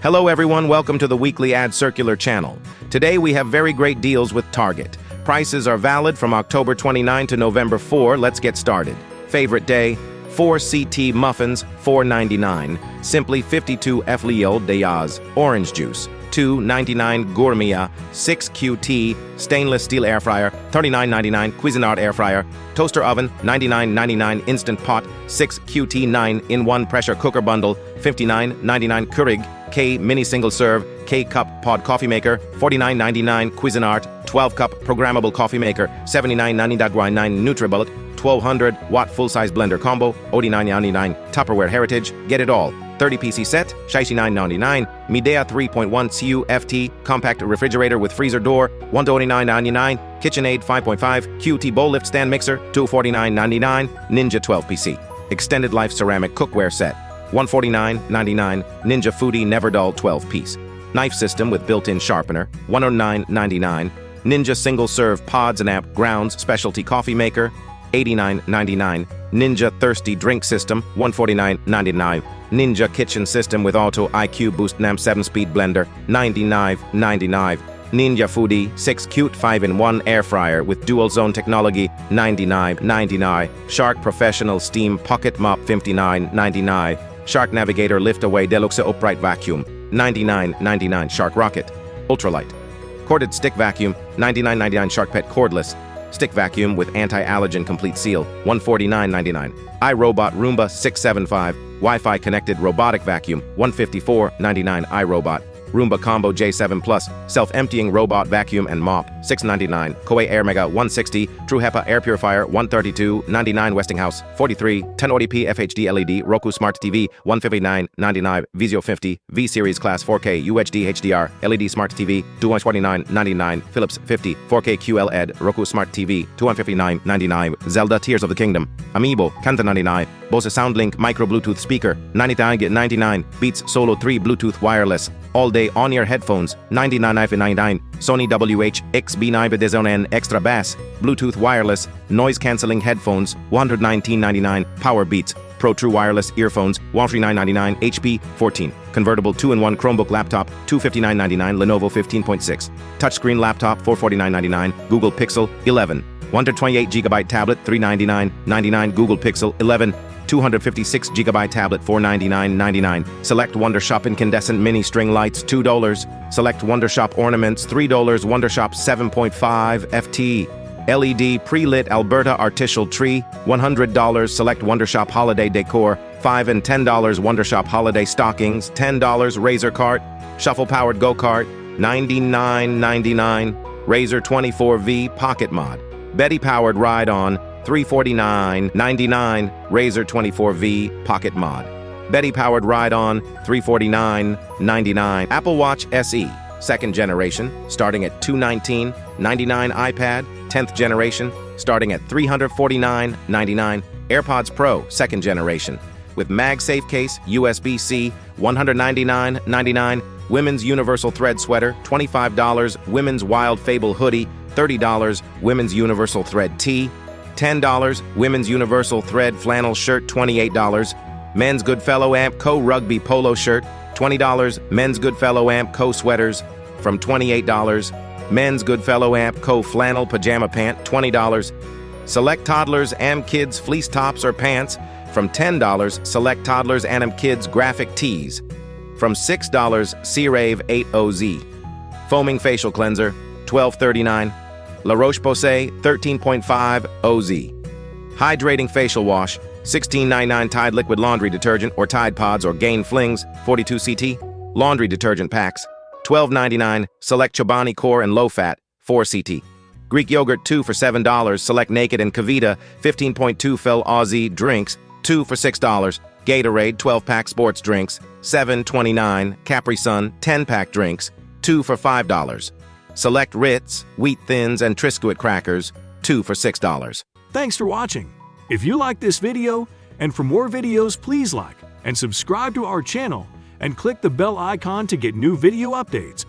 Hello everyone, welcome to the weekly ad circular channel. Today we have very great deals with Target. Prices are valid from October 29 to November 4. Let's get started. Favorite day, 4 CT muffins, $4.99. Simply 52 Fliol d'Ayaz, orange juice, $2.99 Gourmia, 6 QT, stainless steel air fryer, $39.99 Cuisinart air fryer, toaster oven, $99.99 instant pot, 6 QT 9-in-1 pressure cooker bundle, $59.99 Keurig K Mini single serve, K-cup pod coffee maker, $49.99 Cuisinart, 12-cup programmable coffee maker, $79.99 nutribullet, 1200-watt full-size blender combo, $89.99 Tupperware Heritage Get it all, 30-piece set, $69.99 Midea 3.1 CUFT compact refrigerator with freezer door, $129.99 KitchenAid 5.5 QT bowl lift stand mixer, $249.99 Ninja 12-piece extended life ceramic cookware set, $149.99 Ninja Foodi NeverDull 12-piece knife system with built-in sharpener, $109.99 Ninja single-serve pods and amp grounds specialty coffee maker, $89.99 Ninja Thirsti drink system, $149.99 Ninja kitchen system with auto IQ boost NAM 7-speed blender, $99.99 Ninja Foodi 6 cute 5-in-1 air fryer with dual zone technology, $99.99 Shark professional steam pocket mop, $59.99 Shark Navigator Lift Away Deluxe Upright Vacuum, $99.99 Shark Rocket Ultralight Corded Stick Vacuum, $99.99 Shark Pet Cordless Stick Vacuum with Anti-Allergen Complete Seal, $149.99 iRobot Roomba 675 Wi-Fi Connected Robotic Vacuum, $154.99 iRobot Roomba Combo J7 Plus Self-Emptying Robot Vacuum and Mop, $6.99 Koei Air Mega 160 True HEPA Air Purifier, $132.99 Westinghouse 43 1080p FHD LED Roku Smart TV, $159.99 Vizio 50 V-Series Class 4K UHD HDR LED Smart TV, $249.99 Philips 50 4K QLED Roku Smart TV, $259.99 Zelda Tears of the Kingdom Amiibo, $99 Bose SoundLink Micro Bluetooth Speaker, $99.99 Beats Solo 3 Bluetooth Wireless All-Day On-Ear Headphones, $99.99 Sony WH-XB9 Extra Bass Bluetooth Wireless Noise-Canceling Headphones, $119.99 Power Beats Pro True Wireless Earphones, $139.99 HP 14 Convertible 2-in-1 Chromebook Laptop, $259.99 Lenovo 15.6 Touchscreen Laptop, $449.99 Google Pixel 11 128GB tablet, $399.99 Google Pixel 11 256GB tablet, $499.99 Select Wondershop Incandescent Mini String Lights, $2 Select Wondershop Ornaments, $3 Wondershop 7.5 FT LED Pre-Lit Alberta Artificial Tree, $100 Select Wondershop Holiday Decor, $5 and $10 Wondershop Holiday Stockings, $10 Razor Cart Shuffle-Powered Go-Kart, $99.99 Razor 24V Pocket Mod Betty-Powered Ride-On, $349.99 Razor 24V Pocket Mod Betty-Powered Ride-On, $349.99 Apple Watch SE, 2nd generation, starting at $219.99 iPad, 10th generation, starting at $349.99 AirPods Pro, 2nd generation, with MagSafe case, USB-C, $199.99 Women's Universal Thread Sweater, $25 Women's Wild Fable Hoodie, $30 Women's Universal Thread Tee, $10 Women's Universal Thread Flannel Shirt, $28 Men's Goodfellow Amp Co Rugby Polo Shirt, $20 Men's Goodfellow Amp Co Sweaters from $28 Men's Goodfellow Amp Co Flannel Pajama Pant, $20 Select Toddlers Am Kids Fleece Tops or Pants from $10 Select Toddlers Am Kids Graphic Tees from $6 C-Rave 8OZ Foaming Facial Cleanser, $12.39 La Roche-Posay 13.5 OZ Hydrating Facial Wash, $16.99 Tide Liquid Laundry Detergent or Tide Pods or Gain Flings, 42 CT Laundry Detergent Packs, $12.99 Select Chobani Core and Low Fat, 4 CT Greek Yogurt 2 for $7 Select Naked and Kavita 15.2 Fel Aussie Drinks, 2 for $6 Gatorade 12-pack Sports Drinks, $7.29 Capri Sun 10-pack Drinks, 2 for $5 Select Ritz, Wheat Thins, and Triscuit Crackers, 2 for $6. Thanks for watching. If you like this video, and for more videos, please like and subscribe to our channel and click the bell icon to get new video updates.